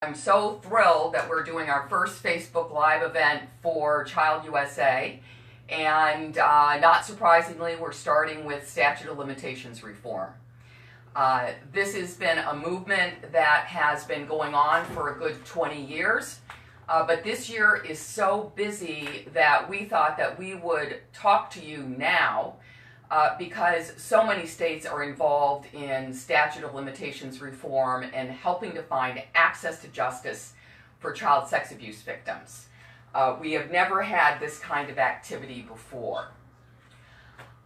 I'm so thrilled that we're doing our first Facebook Live event for Child USA, and not surprisingly, we're starting with statute of limitations reform. This has been a movement that has been going on for a good 20 years, but this year is so busy that we thought that we would talk to you now because so many states are involved in statute of limitations reform and helping to find access to justice for child sex abuse victims. We have never had this kind of activity before.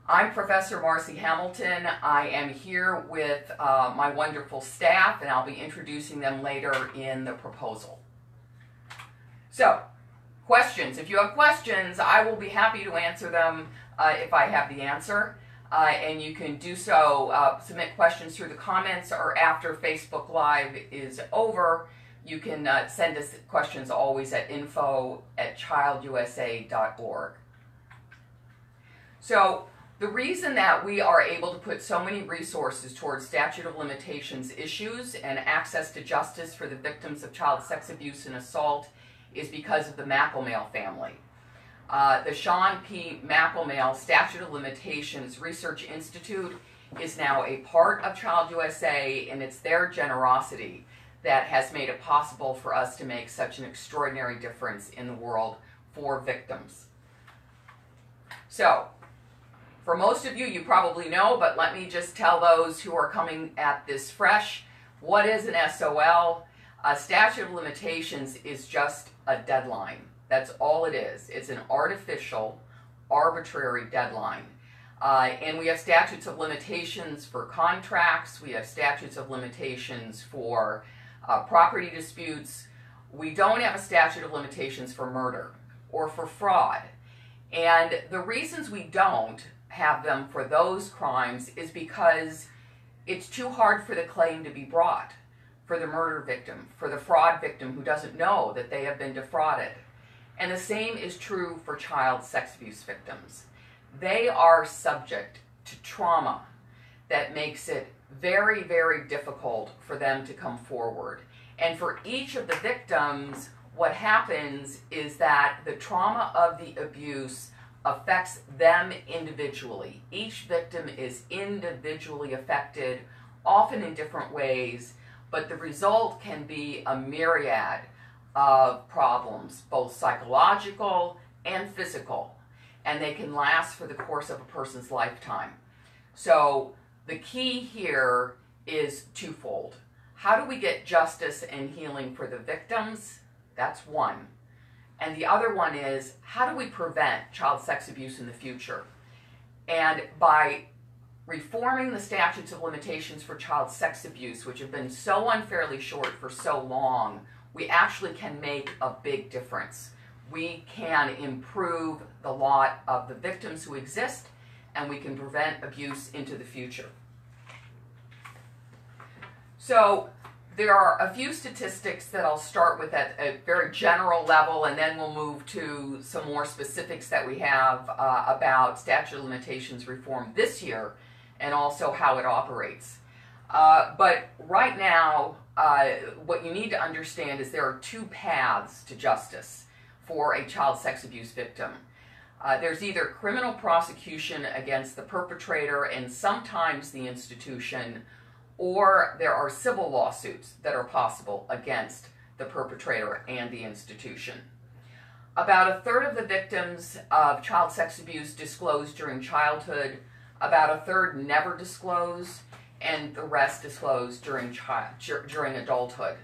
I'm Professor Marci Hamilton. I am here with my wonderful staff, and I'll be introducing them later in the proposal. So, questions. If you have questions, I will be happy to answer them if I have the answer. And you can do so, submit questions through the comments, or after Facebook Live is over, you can send us questions always at info@childusa.org. So, the reason that we are able to put so many resources towards statute of limitations issues and access to justice for the victims of child sex abuse and assault is because of the Mapple family. The Sean P Mapple Statute of Limitations Research Institute is now a part of Child USA, and it's their generosity that has made it possible for us to make such an extraordinary difference in the world for victims. So, for most of you, you probably know, but let me just tell those who are coming at this fresh, what is an SOL? A statute of limitations is just a deadline. That's all it is. It's an artificial, arbitrary deadline. And we have statutes of limitations for contracts. We have statutes of limitations for property disputes. We don't have a statute of limitations for murder or for fraud. And the reasons we don't have them for those crimes is because it's too hard for the claim to be brought for the murder victim, for the fraud victim who doesn't know that they have been defrauded. And the same is true for child sex abuse victims. They are subject to trauma that makes it very, very difficult for them to come forward. And for each of the victims, what happens is that the trauma of the abuse affects them individually. Each victim is individually affected, often in different ways, but the result can be a myriad of problems, both psychological and physical, and they can last for the course of a person's lifetime. So the key here is twofold. How do we get justice and healing for the victims? That's one. And the other one is, how do we prevent child sex abuse in the future? And by reforming the statutes of limitations for child sex abuse, which have been so unfairly short for so long, we actually can make a big difference. We can improve the lot of the victims who exist, and we can prevent abuse into the future. So there are a few statistics that I'll start with at a very general level, and then we'll move to some more specifics that we have about statute of limitations reform this year and also how it operates. But right now, what you need to understand is there are two paths to justice for a child sex abuse victim. There's either criminal prosecution against the perpetrator and sometimes the institution, or there are civil lawsuits that are possible against the perpetrator and the institution. About a third of the victims of child sex abuse disclose during childhood, about a third never disclose, and the rest disclosed during adulthood.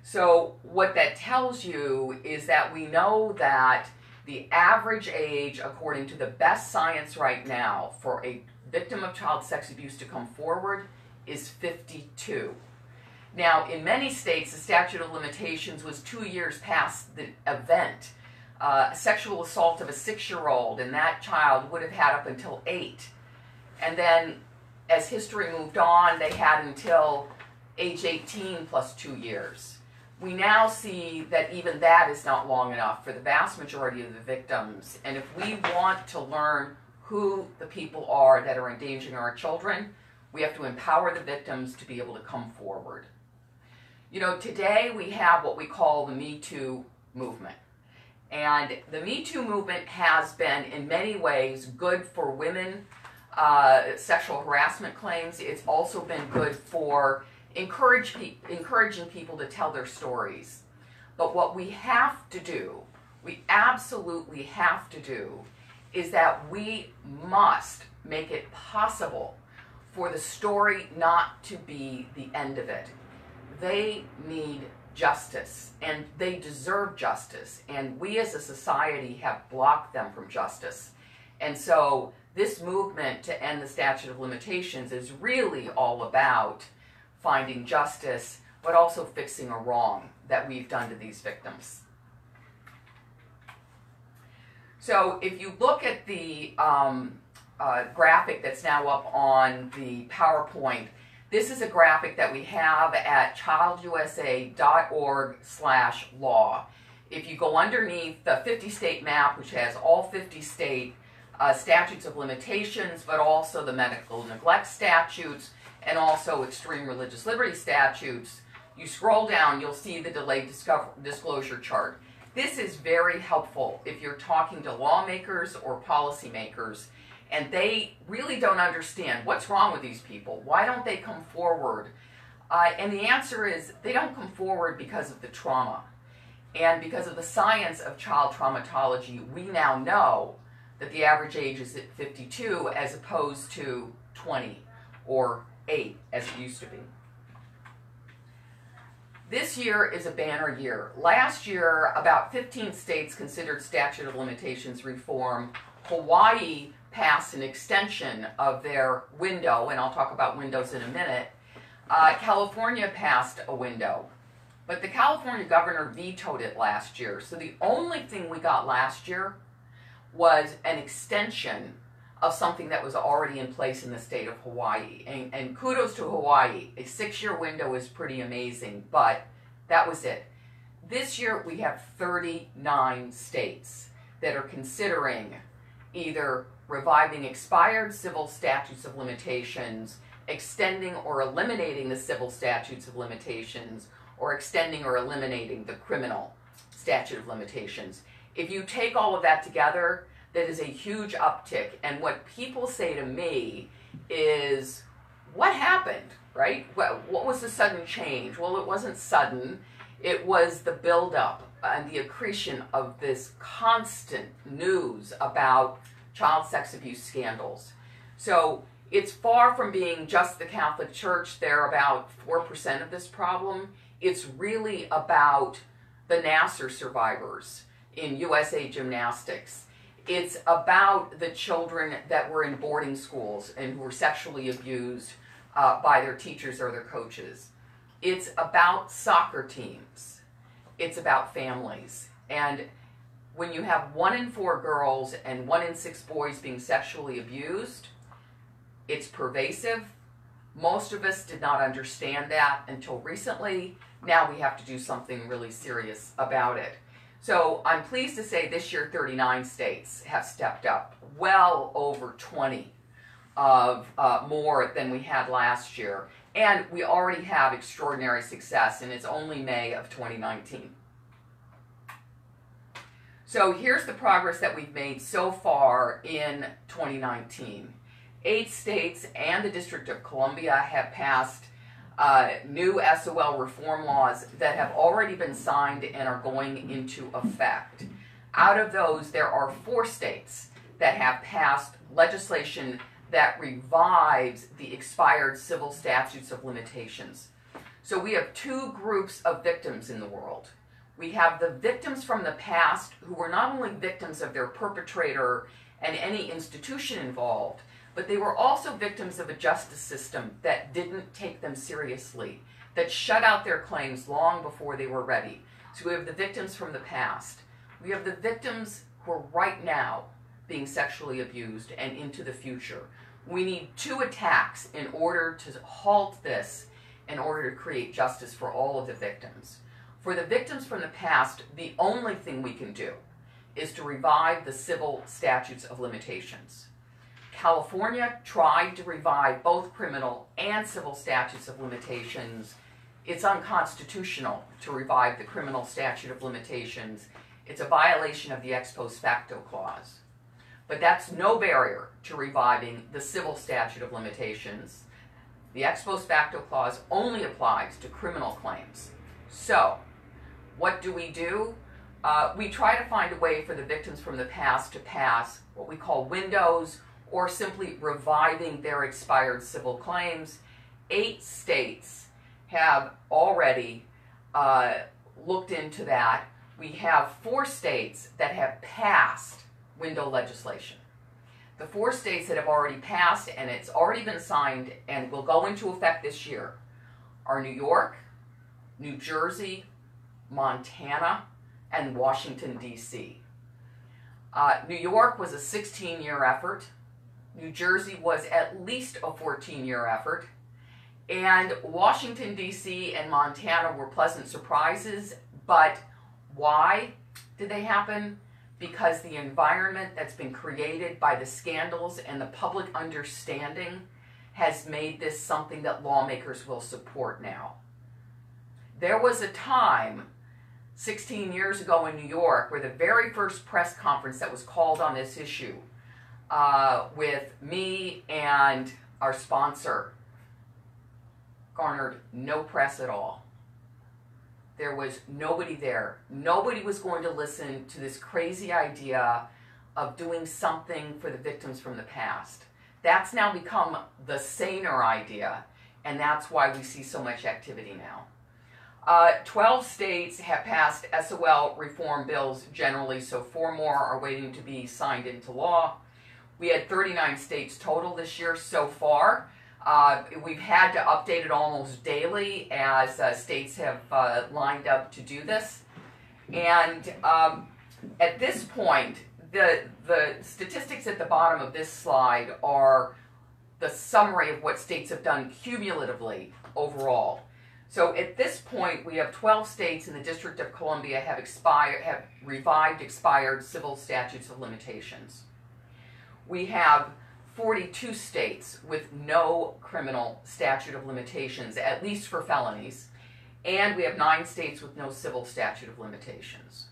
So what that tells you is that we know that the average age, according to the best science right now, for a victim of child sex abuse to come forward is 52. Now, in many states, the statute of limitations was 2 years past the event. Sexual assault of a 6-year-old, and that child would have had up until 8. And then as history moved on, they had until age 18 plus 2 years. We now see that even that is not long enough for the vast majority of the victims. And if we want to learn who the people are that are endangering our children, we have to empower the victims to be able to come forward. You know, today we have what we call the Me Too movement. And the Me Too movement has been, in many ways, good for women, sexual harassment claims. It's also been good for encouraging people to tell their stories. But what we have to do, we absolutely have to do, is that we must make it possible for the story not to be the end of it. They need justice, and they deserve justice, and we as a society have blocked them from justice. And so this movement to end the statute of limitations is really all about finding justice, but also fixing a wrong that we've done to these victims. So if you look at the graphic that's now up on the PowerPoint, this is a graphic that we have at childusa.org/law. If you go underneath the 50-state map, which has all 50 state statutes of limitations, but also the medical neglect statutes and also extreme religious liberty statutes, you scroll down, you'll see the delayed disclosure chart. This is very helpful if you're talking to lawmakers or policymakers and they really don't understand what's wrong with these people. Why don't they come forward? And the answer is they don't come forward because of the trauma. And because of the science of child traumatology, we now know that the average age is at 52 as opposed to 20 or 8 as it used to be. This year is a banner year. Last year, about 15 states considered statute of limitations reform. Hawaii passed an extension of their window, and I'll talk about windows in a minute. California passed a window, but the California governor vetoed it last year. So the only thing we got last year was an extension of something that was already in place in the state of Hawaii. And kudos to Hawaii. A 6-year window is pretty amazing, but that was it. This year we have 39 states that are considering either reviving expired civil statutes of limitations, extending or eliminating the civil statutes of limitations, or extending or eliminating the criminal statute of limitations. If you take all of that together, that is a huge uptick. And what people say to me is, what happened, right? What was the sudden change? Well, it wasn't sudden. It was the buildup and the accretion of this constant news about child sex abuse scandals. So it's far from being just the Catholic Church. They're about 4% of this problem. It's really about the Nassar survivors in USA Gymnastics. It's about the children that were in boarding schools and who were sexually abused by their teachers or their coaches. It's about soccer teams. It's about families. And when you have 1 in 4 girls and 1 in 6 boys being sexually abused, it's pervasive. Most of us did not understand that until recently. Now we have to do something really serious about it. So I'm pleased to say this year 39 states have stepped up, well over 20 of more than we had last year. And we already have extraordinary success, and it's only May of 2019. So here's the progress that we've made so far in 2019. 8 states and the District of Columbia have passed new SOL reform laws that have already been signed and are going into effect. Out of those, there are 4 states that have passed legislation that revives the expired civil statutes of limitations. So we have 2 groups of victims in the world. We have the victims from the past who were not only victims of their perpetrator and any institution involved, but they were also victims of a justice system that didn't take them seriously, that shut out their claims long before they were ready. So we have the victims from the past. We have the victims who are right now being sexually abused and into the future. We need 2 attacks in order to halt this, in order to create justice for all of the victims. For the victims from the past, the only thing we can do is to revive the civil statutes of limitations. California tried to revive both criminal and civil statutes of limitations. It's unconstitutional to revive the criminal statute of limitations. It's a violation of the ex post facto clause. But that's no barrier to reviving the civil statute of limitations. The ex post facto clause only applies to criminal claims. So, what do? We try to find a way for the victims from the past to pass what we call windows, or simply reviving their expired civil claims. 8 states have already looked into that. We have 4 states that have passed window legislation. The 4 states that have already passed, and it's already been signed and will go into effect this year, are New York, New Jersey, Montana, and Washington, D.C. New York was a 16-year effort. New Jersey was at least a 14-year effort. And Washington, D.C. and Montana were pleasant surprises. But why did they happen? Because the environment that's been created by the scandals and the public understanding has made this something that lawmakers will support now. There was a time 16 years ago in New York where the very first press conference that was called on this issue with me and our sponsor garnered no press at all. There was nobody there. Nobody was going to listen to this crazy idea of doing something for the victims from the past. That's now become the saner idea, and that's why we see so much activity now. 12 states have passed SOL reform bills generally, so 4 more are waiting to be signed into law. We had 39 states total this year so far. We've had to update it almost daily as states have lined up to do this. And at this point, the statistics at the bottom of this slide are the summary of what states have done cumulatively overall. So at this point, we have 12 states in the District of Columbia have revived expired civil statutes of limitations. We have 42 states with no criminal statute of limitations, at least for felonies, and we have 9 states with no civil statute of limitations.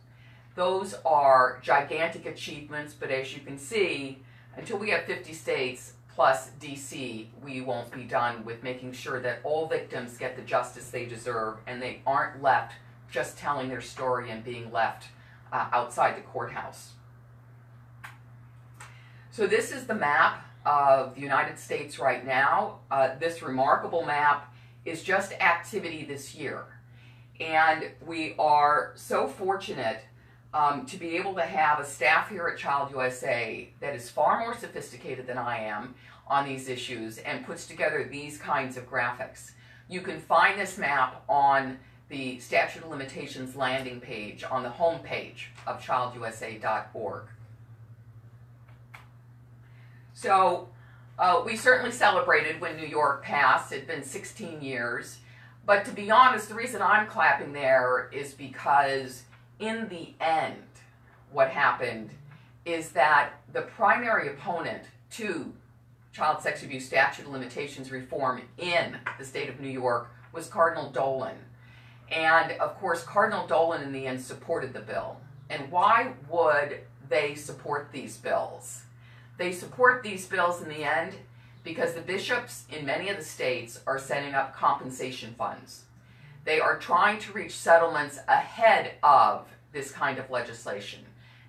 Those are gigantic achievements, but as you can see, until we have 50 states plus DC, we won't be done with making sure that all victims get the justice they deserve and they aren't left just telling their story and being left outside the courthouse. So this is the map of the United States right now. This remarkable map is just activity this year. And we are so fortunate to be able to have a staff here at Child USA that is far more sophisticated than I am on these issues and puts together these kinds of graphics. You can find this map on the Statute of Limitations landing page on the home page of childusa.org. So we certainly celebrated when New York passed. It's been 16 years. But to be honest, the reason I'm clapping there is because in the end, what happened is that the primary opponent to child sex abuse statute of limitations reform in the state of New York was Cardinal Dolan. And of course, Cardinal Dolan in the end supported the bill. And why would they support these bills? They support these bills in the end because the bishops in many of the states are setting up compensation funds. They are trying to reach settlements ahead of this kind of legislation.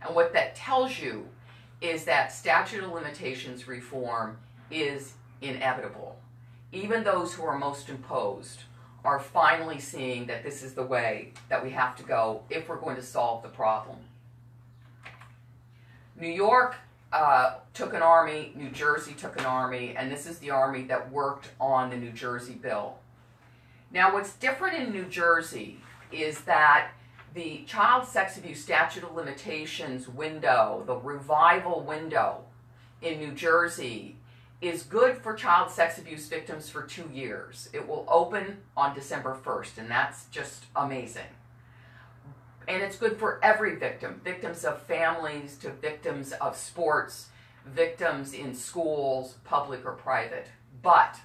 And what that tells you is that statute of limitations reform is inevitable. Even those who are most opposed are finally seeing that this is the way that we have to go if we're going to solve the problem. New York took an army, New Jersey took an army, and this is the army that worked on the New Jersey bill. Now, what's different in New Jersey is that the child sex abuse statute of limitations window, the revival window in New Jersey, is good for child sex abuse victims for 2 years. It will open on December 1st, and that's just amazing. And it's good for every victim, victims of families to victims of sports, victims in schools, public or private. But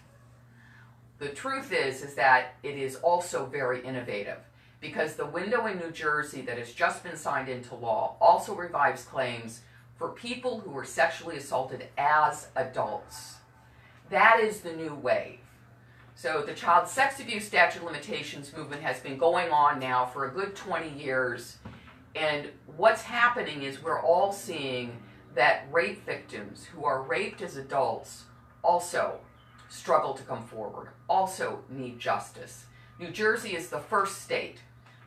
The truth is that it is also very innovative, because the window in New Jersey that has just been signed into law also revives claims for people who were sexually assaulted as adults. That is the new wave. So the child sex abuse statute of limitations movement has been going on now for a good 20 years. And what's happening is we're all seeing that rape victims who are raped as adults also struggle to come forward, also need justice. New Jersey is the first state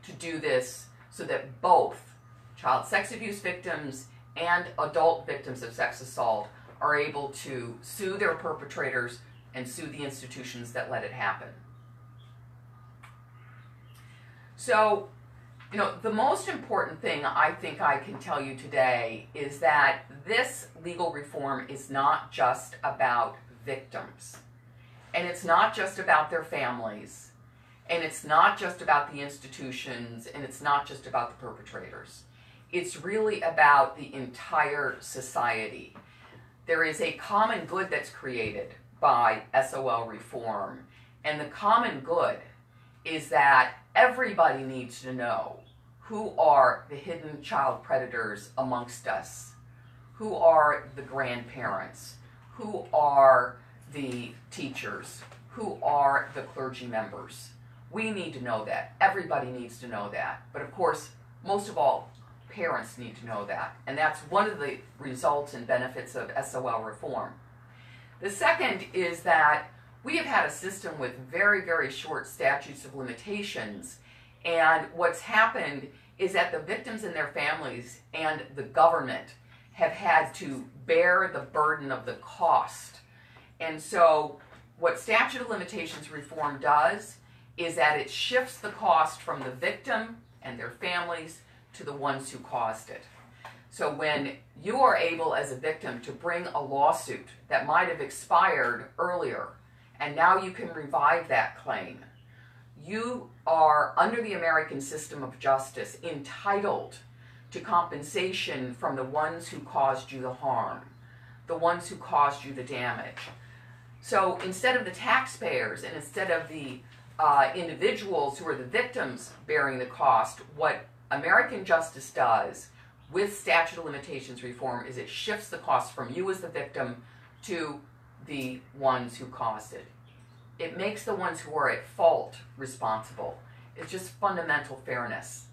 to do this so that both child sex abuse victims and adult victims of sex assault are able to sue their perpetrators and sue the institutions that let it happen. So, the most important thing I think I can tell you today is that this legal reform is not just about victims, and it's not just about their families, and it's not just about the institutions, and it's not just about the perpetrators. It's really about the entire society. There is a common good that's created by SOL reform, and the common good is that everybody needs to know who are the hidden child predators amongst us, who are the grandparents, who are the teachers, who are the clergy members. We need to know that. Everybody needs to know that. But of course, most of all, parents need to know that. And that's one of the results and benefits of SOL reform. The second is that we have had a system with very, very short statutes of limitations. And what's happened is that the victims and their families and the government have had to bear the burden of the cost. And so what statute of limitations reform does is that it shifts the cost from the victim and their families to the ones who caused it. So when you are able as a victim to bring a lawsuit that might have expired earlier, and now you can revive that claim, you are, under the American system of justice, entitled to compensation from the ones who caused you the harm, the ones who caused you the damage. So instead of the taxpayers and instead of the individuals who are the victims bearing the cost, what American justice does with statute of limitations reform is it shifts the cost from you as the victim to the ones who caused it. It makes the ones who are at fault responsible. It's just fundamental fairness.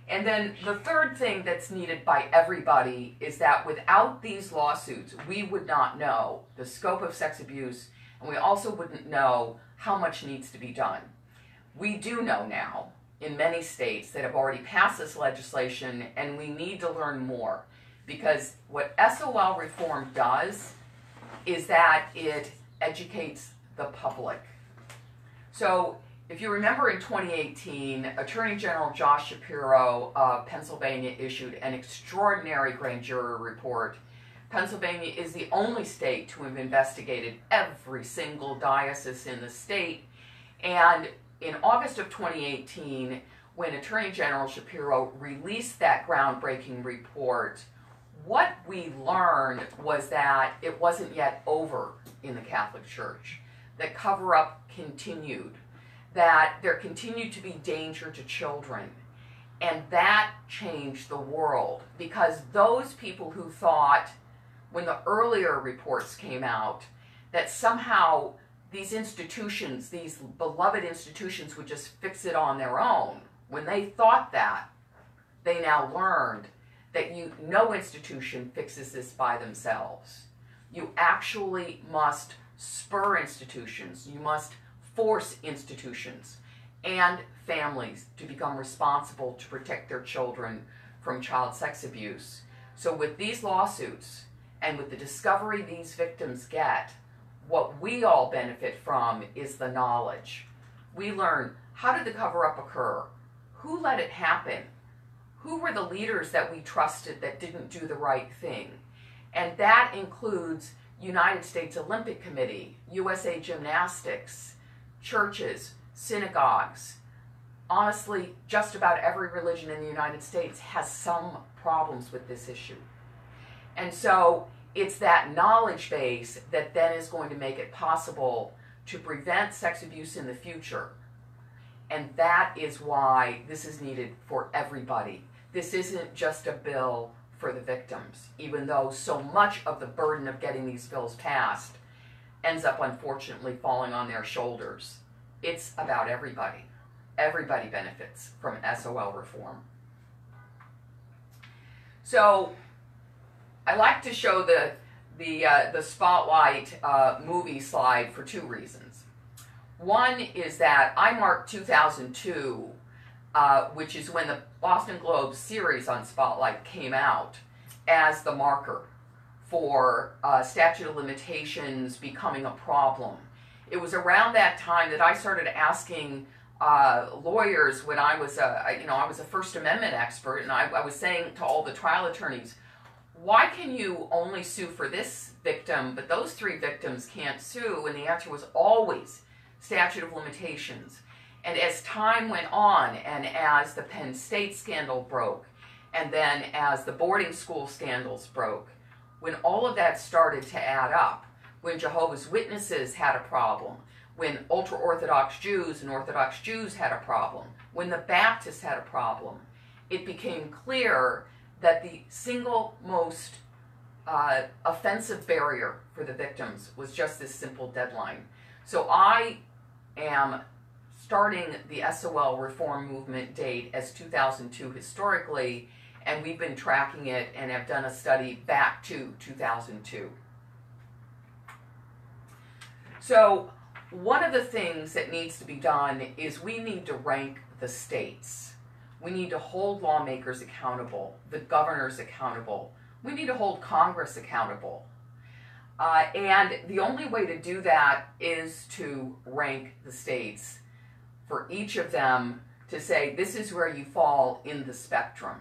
And then the third thing that's needed by everybody is that without these lawsuits, we would not know the scope of sex abuse, and we also wouldn't know how much needs to be done. We do know now in many states that have already passed this legislation, and we need to learn more, because what SOL reform does is that it educates the public. So if you remember, in 2018, Attorney General Josh Shapiro of Pennsylvania issued an extraordinary grand jury report. Pennsylvania is the only state to have investigated every single diocese in the state. And in August of 2018, when Attorney General Shapiro released that groundbreaking report, what we learned was that it wasn't yet over in the Catholic Church. That cover-up continued, that there continued to be danger to children. And that changed the world, because those people who thought, when the earlier reports came out, that somehow these institutions, these beloved institutions, would just fix it on their own, when they thought that, they now learned that no institution fixes this by themselves. You actually must spur institutions. You must force institutions and families to become responsible to protect their children from child sex abuse. So with these lawsuits and with the discovery these victims get, what we all benefit from is the knowledge. We learn, how did the cover-up occur? Who let it happen? Who were the leaders that we trusted that didn't do the right thing? And that includes United States Olympic Committee, USA Gymnastics, churches, synagogues. Honestly, just about every religion in the United States has some problems with this issue. And so it's that knowledge base that then is going to make it possible to prevent sex abuse in the future. And that is why this is needed for everybody. This isn't just a bill for the victims, even though so much of the burden of getting these bills passed ends up unfortunately falling on their shoulders. It's about everybody. Everybody benefits from SOL reform. So I like to show the Spotlight movie slide for two reasons. One is that I marked 2002, which is when the Boston Globe series on Spotlight came out, as the marker for statute of limitations becoming a problem. It was around that time that I started asking lawyers, when I was a First Amendment expert, and I was saying to all the trial attorneys, why can you only sue for this victim, but those three victims can't sue? And the answer was always statute of limitations. And as time went on, and as the Penn State scandal broke, and then as the boarding school scandals broke, when all of that started to add up, when Jehovah's Witnesses had a problem, when ultra-Orthodox Jews and Orthodox Jews had a problem, when the Baptists had a problem, it became clear that the single most offensive barrier for the victims was just this simple deadline. So I am starting the SOL reform movement date as 2002 historically, and we've been tracking it and have done a study back to 2002. So one of the things that needs to be done is we need to rank the states. We need to hold lawmakers accountable, the governors accountable. We need to hold Congress accountable. And the only way to do that is to rank the states, for each of them to say, this is where you fall in the spectrum.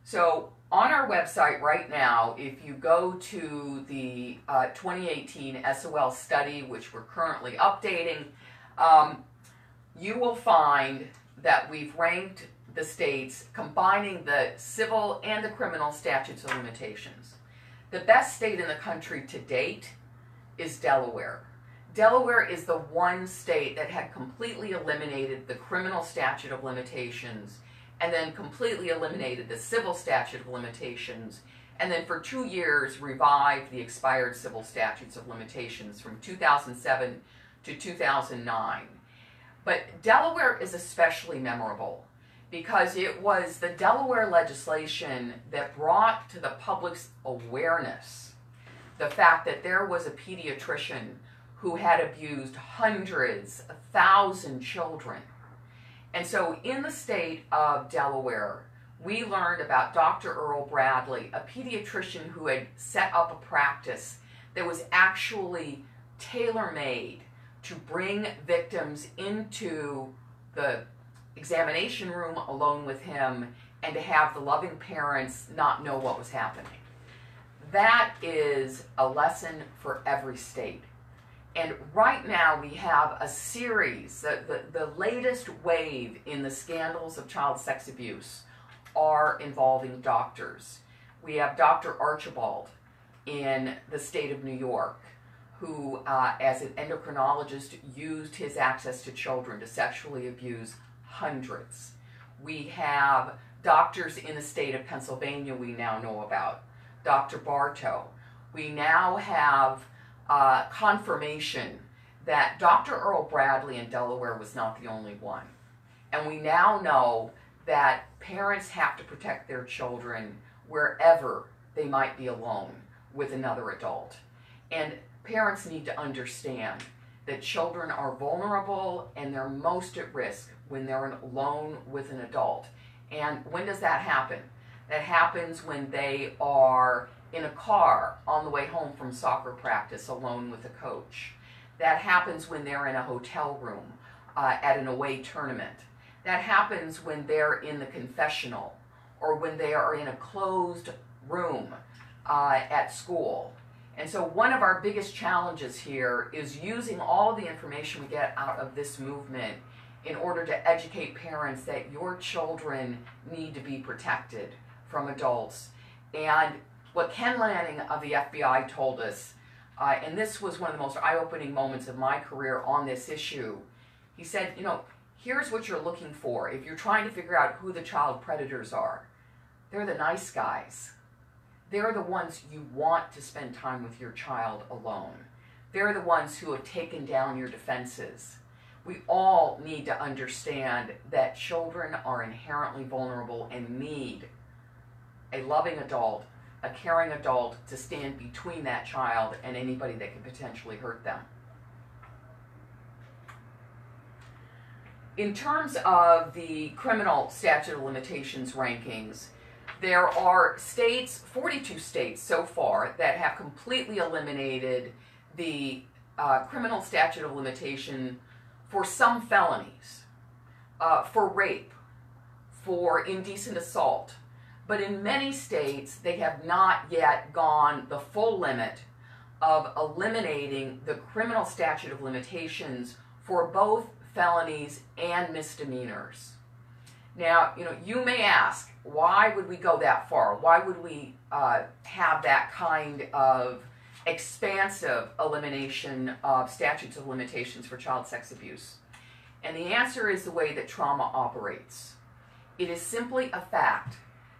So on our website right now, if you go to the 2018 SOL study, which we're currently updating, you will find that we've ranked the states combining the civil and the criminal statutes of limitations. The best state in the country to date is Delaware. Delaware is the one state that had completely eliminated the criminal statute of limitations, and then completely eliminated the civil statute of limitations, and then for 2 years revived the expired civil statutes of limitations from 2007 to 2009. But Delaware is especially memorable because it was the Delaware legislation that brought to the public's awareness the fact that there was a pediatrician who had abused hundreds, 1,000 children. And so in the state of Delaware, we learned about Dr. Earl Bradley, a pediatrician who had set up a practice that was actually tailor-made to bring victims into the examination room alone with him and to have the loving parents not know what was happening. That is a lesson for every state. And right now we have a series, the latest wave in the scandals of child sex abuse are involving doctors. We have Dr. Archibald in the state of New York, who as an endocrinologist used his access to children to sexually abuse hundreds. We have doctors in the state of Pennsylvania we now know about, Dr. Bartow. We now have confirmation that Dr. Earl Bradley in Delaware was not the only one. And we now know that parents have to protect their children wherever they might be alone with another adult. And parents need to understand that children are vulnerable and they're most at risk when they're alone with an adult. And when does that happen? That happens when they are in a car on the way home from soccer practice alone with a coach. That happens when they're in a hotel room at an away tournament. That happens when they're in the confessional or when they are in a closed room at school. And so one of our biggest challenges here is using all of the information we get out of this movement in order to educate parents that your children need to be protected from adults. And what Ken Lanning of the FBI told us and this was one of the most eye-opening moments of my career on this issue. He said, you know, here's what you're looking for. If you're trying to figure out who the child predators are, they're the nice guys. They're the ones you want to spend time with your child alone. They're the ones who have taken down your defenses. We all need to understand that children are inherently vulnerable and need a loving adult, a caring adult to stand between that child and anybody that could potentially hurt them. In terms of the criminal statute of limitations rankings, there are states, 42 states so far, that have completely eliminated the criminal statute of limitation for some felonies, for rape, for indecent assault. But in many states, they have not yet gone the full limit of eliminating the criminal statute of limitations for both felonies and misdemeanors. Now, you know, you may ask, why would we go that far? Why would we have that kind of expansive elimination of statutes of limitations for child sex abuse? And the answer is the way that trauma operates. It is simply a fact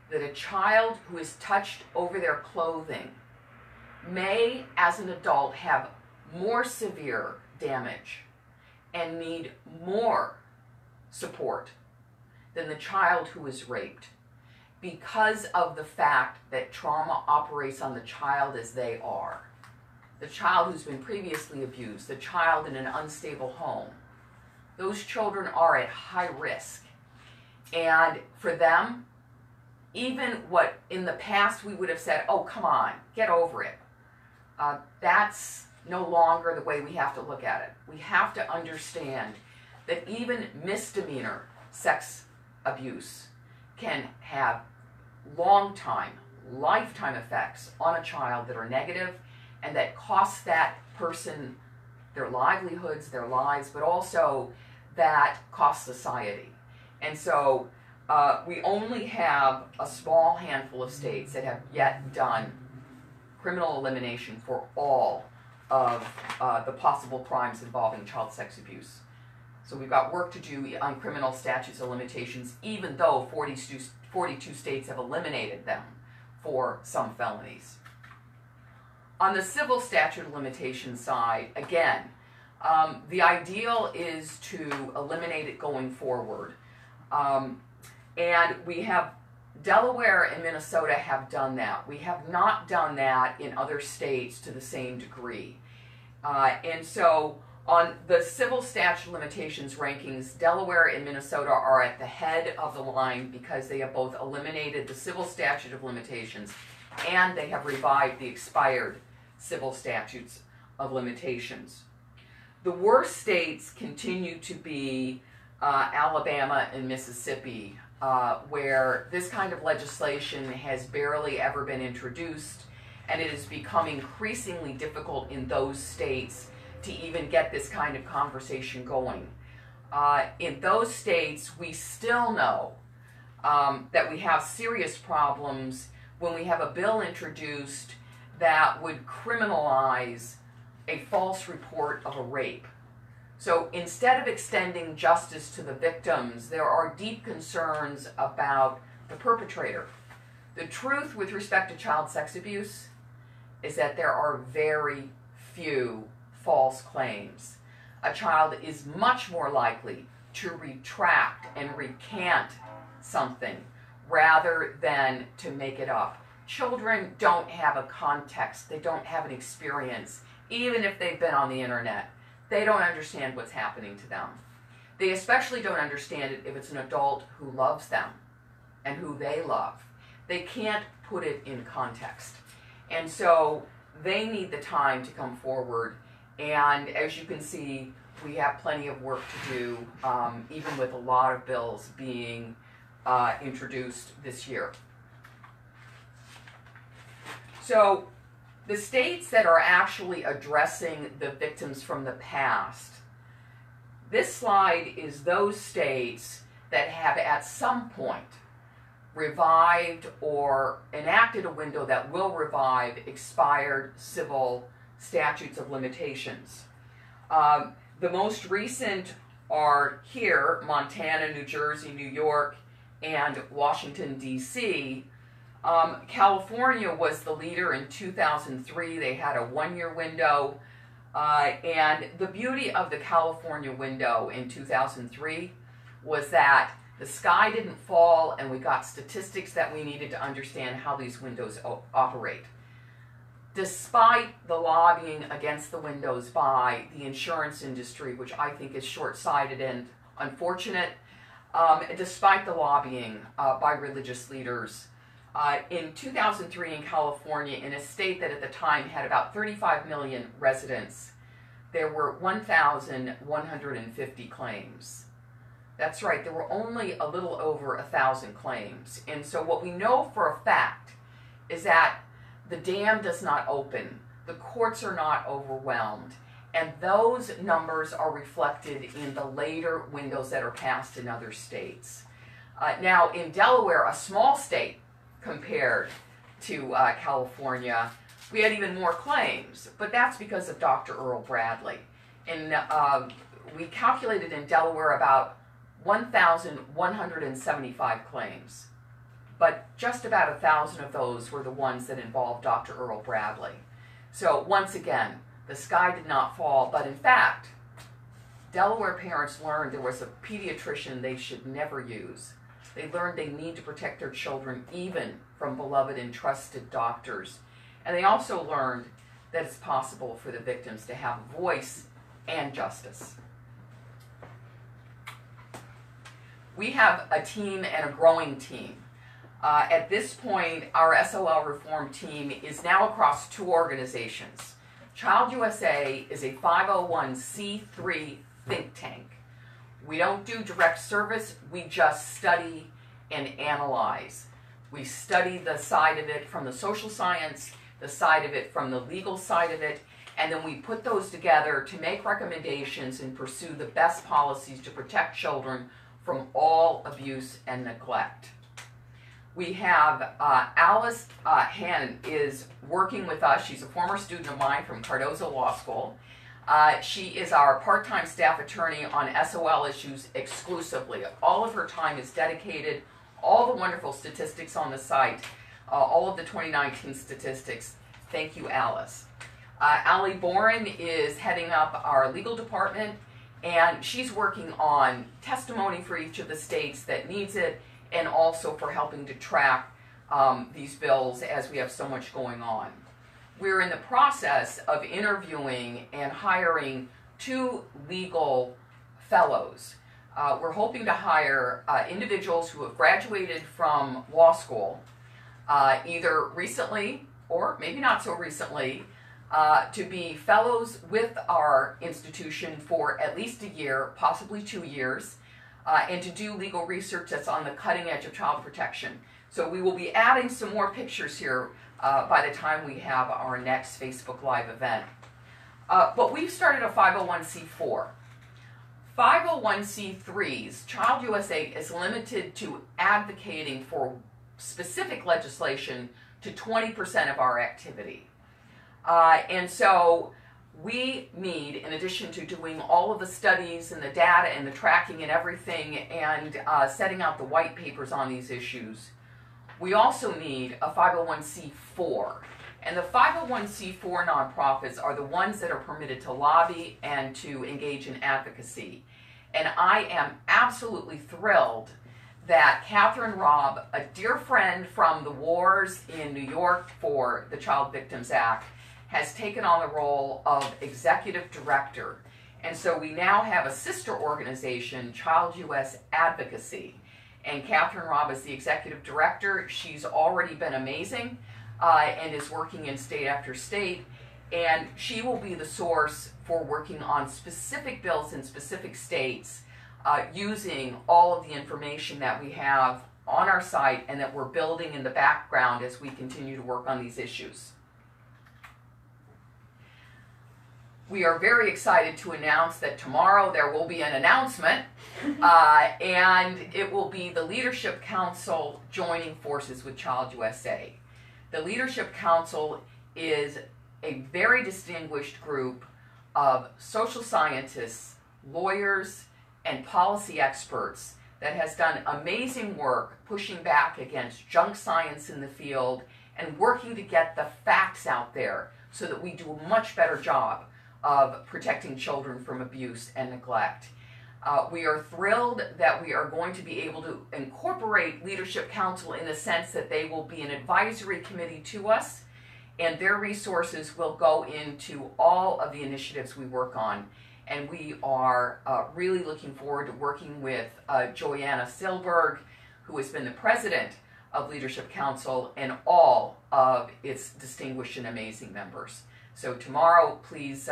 that a child who is touched over their clothing may, as an adult, have more severe damage and need more support than the child who is raped, because of the fact that trauma operates on the child as they are. The child who's been previously abused, the child in an unstable home. Those children are at high risk. And for them, even what in the past we would have said, oh, come on, get over it. That's no longer the way we have to look at it. We have to understand that even misdemeanor sex abuse can have long-time, lifetime effects on a child that are negative and that cost that person their livelihoods, their lives, but also that cost society. And so we only have a small handful of states that have yet done criminal elimination for all of the possible crimes involving child sex abuse. So we've got work to do on criminal statutes of limitations, even though 42 states have eliminated them for some felonies. On the civil statute of limitations side, again, the ideal is to eliminate it going forward. And we have, Delaware and Minnesota have done that. We have not done that in other states to the same degree. And so on the civil statute of limitations rankings, Delaware and Minnesota are at the head of the line because they have both eliminated the civil statute of limitations and they have revived the expired civil statutes of limitations. The worst states continue to be Alabama and Mississippi, where this kind of legislation has barely ever been introduced, and it has become increasingly difficult in those states to even get this kind of conversation going. In those states, we still know that we have serious problems when we have a bill introduced that would criminalize a false report of a rape. So instead of extending justice to the victims, there are deep concerns about the perpetrator. The truth with respect to child sex abuse is that there are very few false claims. A child is much more likely to retract and recant something rather than to make it up. Children don't have a context. They don't have an experience. Even if they've been on the internet, they don't understand what's happening to them. They especially don't understand it if it's an adult who loves them and who they love. They can't put it in context. And so they need the time to come forward. And as you can see, we have plenty of work to do, even with a lot of bills being introduced this year. So the states that are actually addressing the victims from the past, this slide is those states that have at some point revived or enacted a window that will revive expired civil statutes of limitations. The most recent are here, Montana, New Jersey, New York, and Washington, D.C. California was the leader in 2003. They had a one-year window. And the beauty of the California window in 2003 was that the sky didn't fall and we got statistics that we needed to understand how these windows operate. Despite the lobbying against the windows by the insurance industry, which I think is short-sighted and unfortunate, despite the lobbying by religious leaders, in 2003 in California, in a state that at the time had about 35 million residents, there were 1,150 claims. That's right, there were only a little over 1,000 claims. And so what we know for a fact is that the dam does not open, the courts are not overwhelmed, and those numbers are reflected in the later windows that are passed in other states. Now, in Delaware, a small state compared to California, we had even more claims, but that's because of Dr. Earl Bradley. And we calculated in Delaware about 1,175 claims, but just about 1,000 of those were the ones that involved Dr. Earl Bradley. So once again, the sky did not fall, but in fact, Delaware parents learned there was a pediatrician they should never use. They learned they need to protect their children even from beloved and trusted doctors. And they also learned that it's possible for the victims to have a voice and justice. We have a team and a growing team. At this point, our SOL reform team is now across two organizations. Child USA is a 501c3 think tank. We don't do direct service, we just study and analyze. We study the side of it from the social science, the side of it from the legal side of it, and then we put those together to make recommendations and pursue the best policies to protect children from all abuse and neglect. We have Alice Hannon is working with us. She's a former student of mine from Cardozo Law School. She is our part-time staff attorney on SOL issues exclusively. All of her time is dedicated, all the wonderful statistics on the site, all of the 2019 statistics. Thank you, Alice. Allie Boren is heading up our legal department, and she's working on testimony for each of the states that needs it, and also for helping to track these bills as we have so much going on. We're in the process of interviewing and hiring 2 legal fellows. We're hoping to hire individuals who have graduated from law school, either recently or maybe not so recently, to be fellows with our institution for at least a year, possibly 2 years, and to do legal research that's on the cutting edge of child protection. So we will be adding some more pictures here by the time we have our next Facebook Live event. But we've started a 501c4. 501c3s, Child USA is limited to advocating for specific legislation to 20% of our activity. And so we need, in addition to doing all of the studies and the data and the tracking and everything and setting out the white papers on these issues, we also need a 501c4. And the 501c4 nonprofits are the ones that are permitted to lobby and to engage in advocacy. And I am absolutely thrilled that Catherine Robb, a dear friend from the wars in New York for the Child Victims Act, has taken on the role of executive director. And so we now have a sister organization, Child US Advocacy. And Catherine Robb is the executive director. She's already been amazing and is working in state after state. And she will be the source for working on specific bills in specific states using all of the information that we have on our site and that we're building in the background as we continue to work on these issues. We are very excited to announce that tomorrow there will be an announcement, and it will be the Leadership Council joining forces with Child USA. The Leadership Council is a very distinguished group of social scientists, lawyers, and policy experts that has done amazing work pushing back against junk science in the field and working to get the facts out there so that we do a much better job of protecting children from abuse and neglect. We are thrilled that we are going to be able to incorporate Leadership Council in the sense that they will be an advisory committee to us, and their resources will go into all of the initiatives we work on. And we are really looking forward to working with Joanna Silberg, who has been the president of Leadership Council, and all of its distinguished and amazing members. So tomorrow, please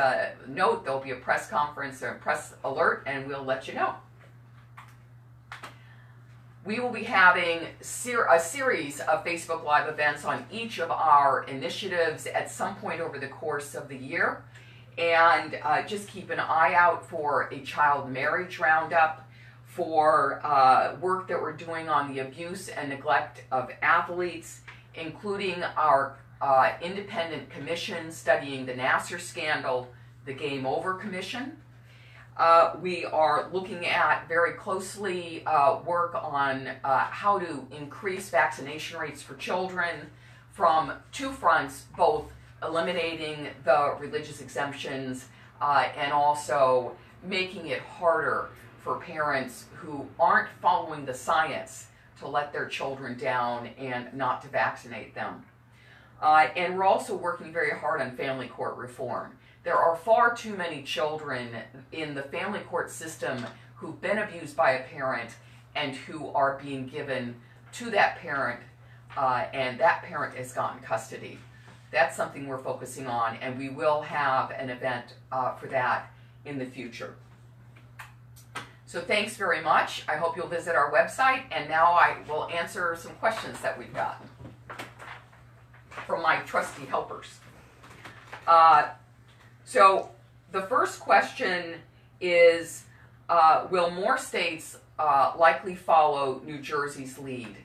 note there'll be a press conference or a press alert, and we'll let you know. We will be having a series of Facebook Live events on each of our initiatives at some point over the course of the year. And just keep an eye out for a child marriage roundup, for work that we're doing on the abuse and neglect of athletes, including our independent commission studying the Nassar scandal, the Game Over Commission. We are looking at very closely work on how to increase vaccination rates for children from two fronts, both eliminating the religious exemptions and also making it harder for parents who aren't following the science to let their children down and not to vaccinate them. And we're also working very hard on family court reform. There are far too many children in the family court system who've been abused by a parent and who are being given to that parent, and that parent has gotten custody. That's something we're focusing on, and we will have an event for that in the future. So thanks very much. I hope you'll visit our website, and now I will answer some questions that we've gotten from my trusty helpers. So the first question is, will more states likely follow New Jersey's lead?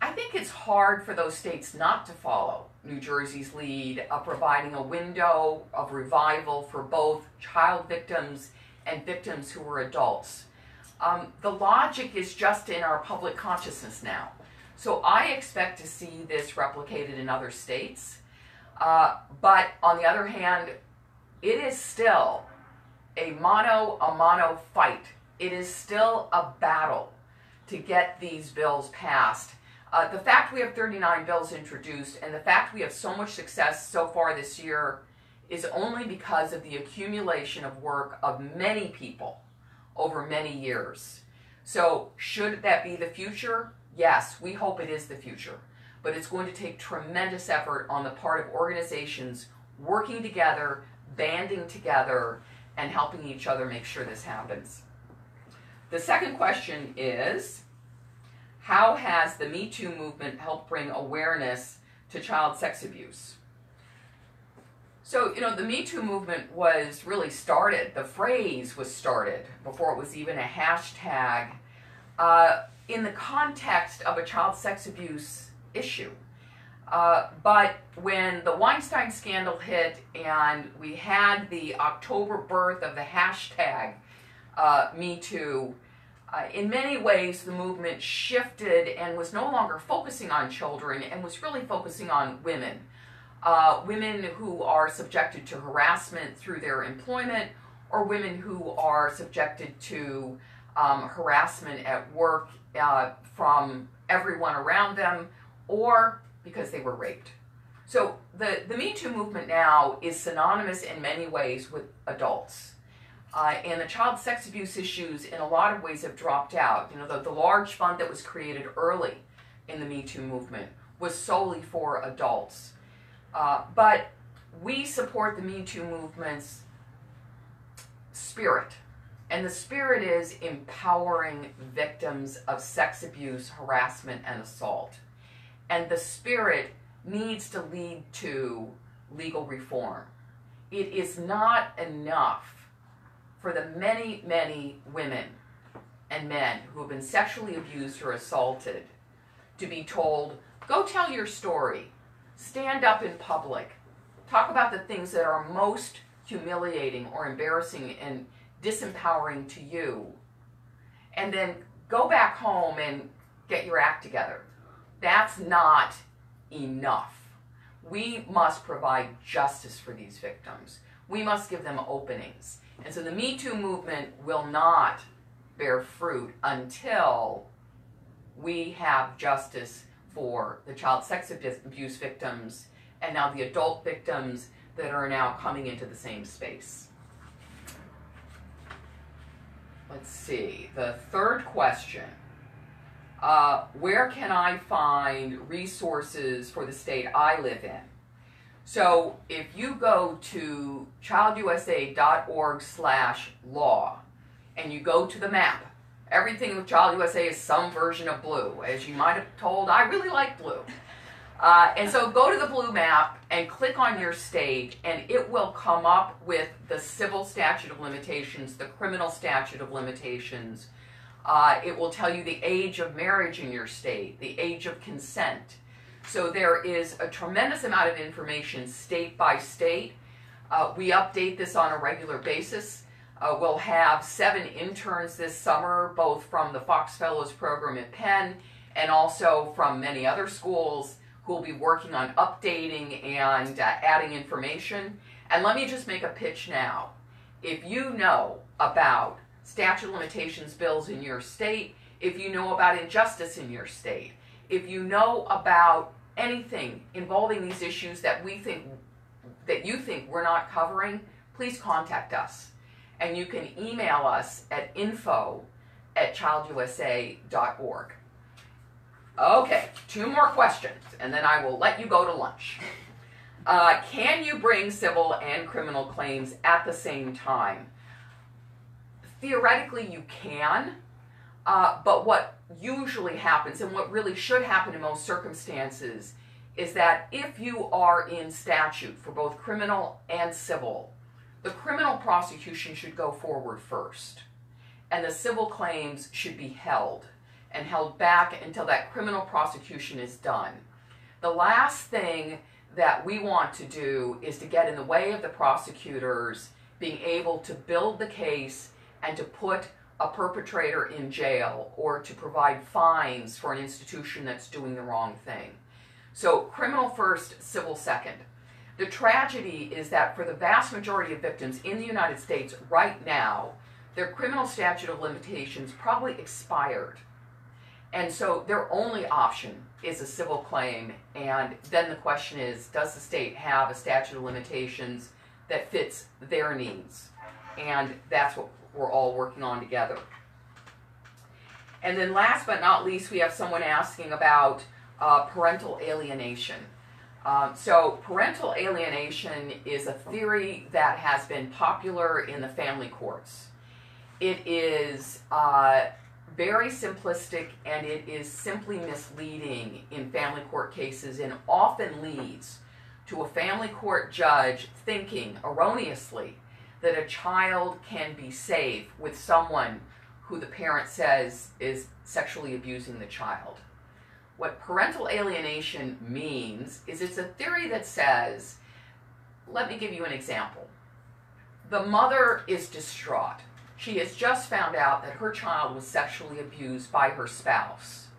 I think it's hard for those states not to follow New Jersey's lead of providing a window of revival for both child victims and victims who were adults. The logic is just in our public consciousness now. So I expect to see this replicated in other states. But on the other hand, it is still a mano a mano fight. It is still a battle to get these bills passed. The fact we have 39 bills introduced and the fact we have so much success so far this year is only because of the accumulation of work of many people over many years. So should that be the future? Yes, we hope it is the future. But it's going to take tremendous effort on the part of organizations working together, banding together, and helping each other make sure this happens. The second question is, how has the Me Too movement helped bring awareness to child sex abuse? So, the Me Too movement was really started, the phrase was started before it was even a hashtag, in the context of a child sex abuse issue. But when the Weinstein scandal hit and we had the October birth of the hashtag Me Too, in many ways the movement shifted and was no longer focusing on children and was really focusing on women. Women who are subjected to harassment through their employment, or women who are subjected to harassment at work from everyone around them, or because they were raped. So the Me Too movement now is synonymous in many ways with adults. And the child sex abuse issues in a lot of ways have dropped out. The large fund that was created early in the Me Too movement was solely for adults. But we support the Me Too movement's spirit. And the spirit is empowering victims of sex abuse, harassment, and assault. And the spirit needs to lead to legal reform. It is not enough for the many, many women and men who have been sexually abused or assaulted to be told, go tell your story, stand up in public, Talk about the things that are most humiliating or embarrassing and disempowering to you. And then go back home and get your act together. That's not enough. We must provide justice for these victims. We must give them openings. And so the Me Too movement will not bear fruit until we have justice for the child sex abuse victims and now the adult victims that are now coming into the same space. Let's see, the third question. Where can I find resources for the state I live in? So if you go to childusa.org/law and you go to the map, everything with Child USA is some version of blue. As you might have told, I really like blue. And so go to the blue map and click on your state, and it will come up with the civil statute of limitations, the criminal statute of limitations. It will tell you the age of marriage in your state, the age of consent. So there is a tremendous amount of information state by state. We update this on a regular basis. We'll have 7 interns this summer, both from the Fox Fellows program at Penn and also from many other schools, who will be working on updating and adding information. And let me just make a pitch now. If you know about statute of limitations bills in your state, if you know about injustice in your state, if you know about anything involving these issues that you think we're not covering, please contact us. And you can email us at info@childusa.org. Okay, 2 more questions, and then I will let you go to lunch. Can you bring civil and criminal claims at the same time? Theoretically, you can, but what usually happens, and what really should happen in most circumstances, is that if you are in statute for both criminal and civil, the criminal prosecution should go forward first, and the civil claims should be held back until that criminal prosecution is done. The last thing that we want to do is to get in the way of the prosecutors being able to build the case and to put a perpetrator in jail or to provide fines for an institution that's doing the wrong thing. So criminal first, civil second. The tragedy is that for the vast majority of victims in the United States right now, their criminal statute of limitations probably expired. And so their only option is a civil claim, and then the question is, does the state have a statute of limitations that fits their needs? And that's what we're all working on together. And then last but not least, we have someone asking about parental alienation. So parental alienation is a theory that has been popular in the family courts. It is very simplistic, and it is simply misleading in family court cases, and often leads to a family court judge thinking erroneously that a child can be safe with someone who the parent says is sexually abusing the child. What parental alienation means is it's a theory that says, let me give you an example. The mother is distraught. She has just found out that her child was sexually abused by her spouse.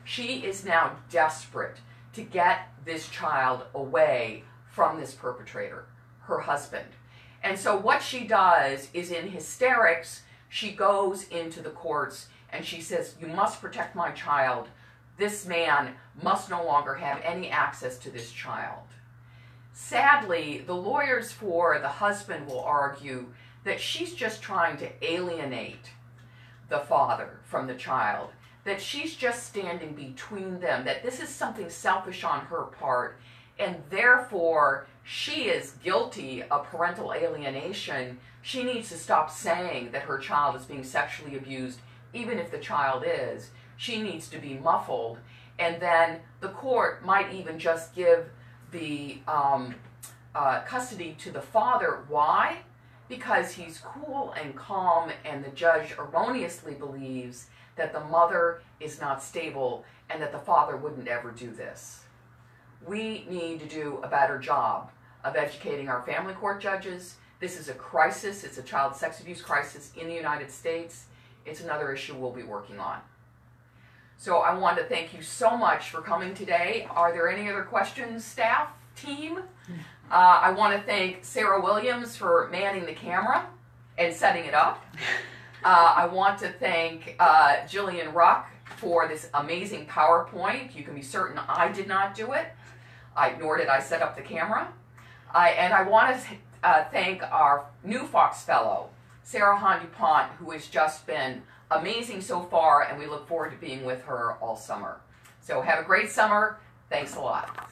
She is now desperate to get this child away from this perpetrator, her husband. And so what she does is, in hysterics, she goes into the courts and she says, you must protect my child. This man must no longer have any access to this child. Sadly, the lawyers for the husband will argue that she's just trying to alienate the father from the child, that she's just standing between them, that this is something selfish on her part, and therefore she is guilty of parental alienation. She needs to stop saying that her child is being sexually abused, even if the child is. She needs to be muffled, and then the court might even just give the custody to the father. Why? Because he's cool and calm, and the judge erroneously believes that the mother is not stable and that the father wouldn't ever do this. We need to do a better job of educating our family court judges. This is a crisis. It's a child sex abuse crisis in the United States. It's another issue we'll be working on. So I want to thank you so much for coming today. Are there any other questions, staff, team? I want to thank Sarah Williams for manning the camera and setting it up. I want to thank Jillian Ruck for this amazing PowerPoint. You can be certain I did not do it, nor did I set up the camera. And I want to thank our new Fox Fellow, Sarah Hahn-Dupont, who has just been amazing so far, and we look forward to being with her all summer. So have a great summer. Thanks a lot.